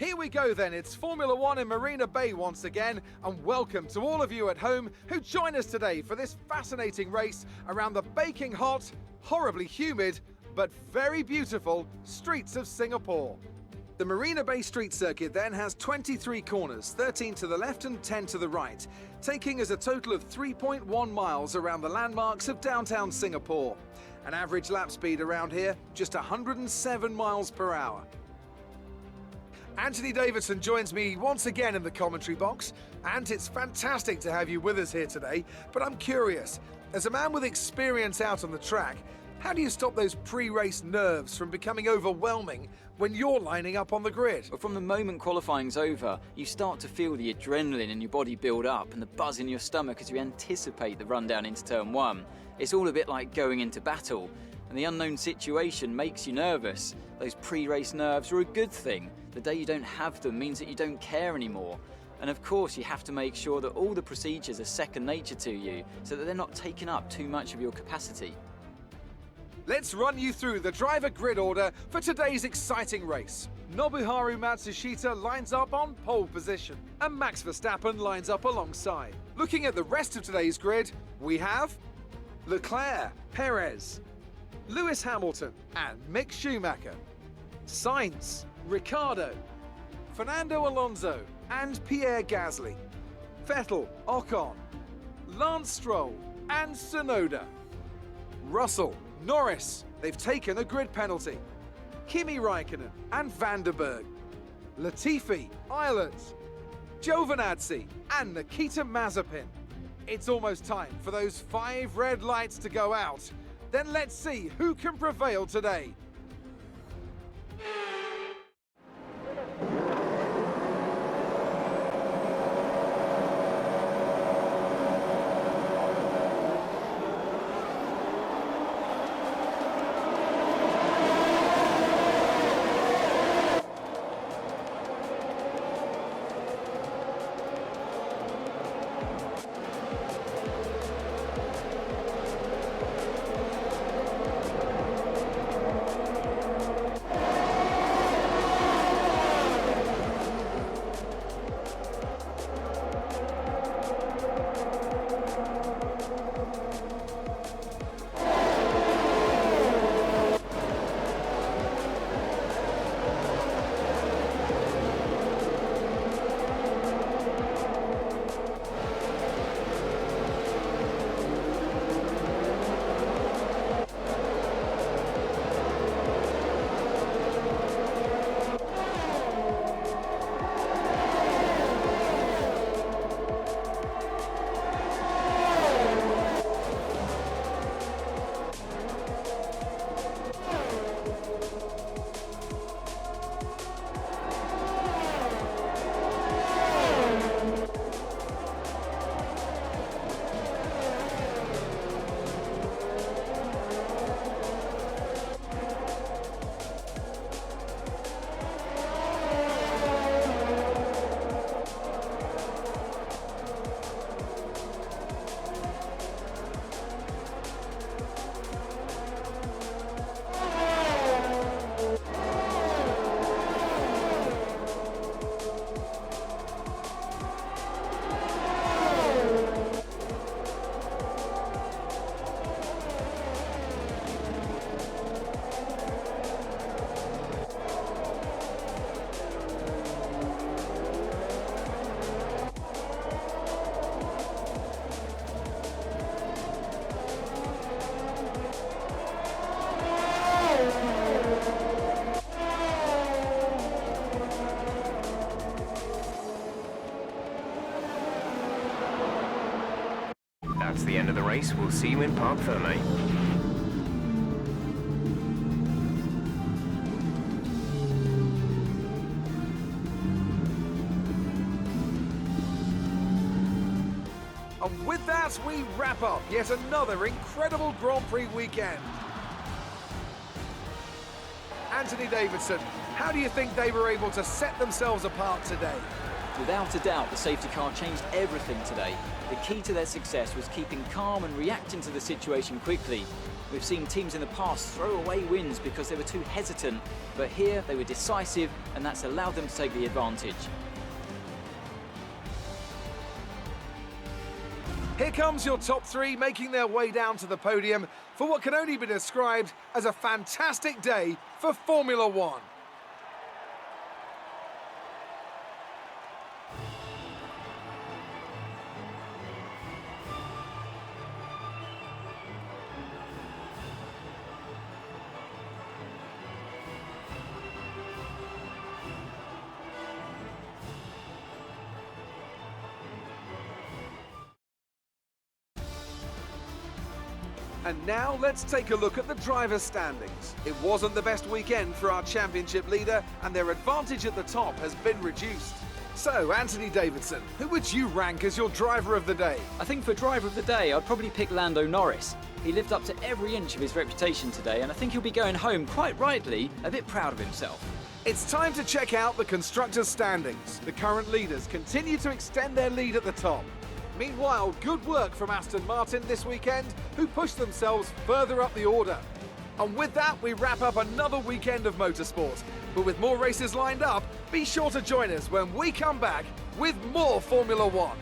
Here we go then, it's Formula One in Marina Bay once again, and welcome to all of you at home who join us today for this fascinating race around the baking hot, horribly humid, but very beautiful streets of Singapore. The Marina Bay Street Circuit then has 23 corners, 13 to the left and 10 to the right, taking us a total of 3.1 miles around the landmarks of downtown Singapore. An average lap speed around here, just 107 miles per hour. Anthony Davidson joins me once again in the commentary box, and it's fantastic to have you with us here today, but I'm curious, as a man with experience out on the track, how do you stop those pre-race nerves from becoming overwhelming when you're lining up on the grid? Well, from the moment qualifying's over, you start to feel the adrenaline in your body build up and the buzz in your stomach as you anticipate the run down into turn one. It's all a bit like going into battle, and the unknown situation makes you nervous. Those pre-race nerves are a good thing. The day you don't have them means that you don't care anymore. And of course, you have to make sure that all the procedures are second nature to you so that they're not taking up too much of your capacity. Let's run you through the driver grid order for today's exciting race. Nobuharu Matsushita lines up on pole position, and Max Verstappen lines up alongside. Looking at the rest of today's grid, we have Leclerc, Perez, Lewis Hamilton and Mick Schumacher, Sainz, Ricciardo, Fernando Alonso and Pierre Gasly, Vettel, Ocon, Lance Stroll and Tsunoda, Russell, Norris, they've taken a grid penalty, Kimi Raikkonen and Van der Berg, Latifi, Ireland, Giovinazzi and Nikita Mazepin. It's almost time for those 5 red lights to go out. Then let's see who can prevail today. That's the end of the race. We'll see you in Parc Fermé. And with that, we wrap up yet another incredible Grand Prix weekend. Anthony Davidson, how do you think they were able to set themselves apart today? Without a doubt, the safety car changed everything today. The key to their success was keeping calm and reacting to the situation quickly. We've seen teams in the past throw away wins because they were too hesitant, but here they were decisive, and that's allowed them to take the advantage. Here comes your top three making their way down to the podium for what can only be described as a fantastic day for Formula One. And now let's take a look at the drivers' standings. It wasn't the best weekend for our championship leader, and their advantage at the top has been reduced. So, Anthony Davidson, who would you rank as your driver of the day? I think for driver of the day, I'd probably pick Lando Norris. He lived up to every inch of his reputation today, and I think he'll be going home, quite rightly, a bit proud of himself. It's time to check out the constructors' standings. The current leaders continue to extend their lead at the top. Meanwhile, good work from Aston Martin this weekend, who pushed themselves further up the order. And with that, we wrap up another weekend of motorsport. But with more races lined up, be sure to join us when we come back with more Formula One.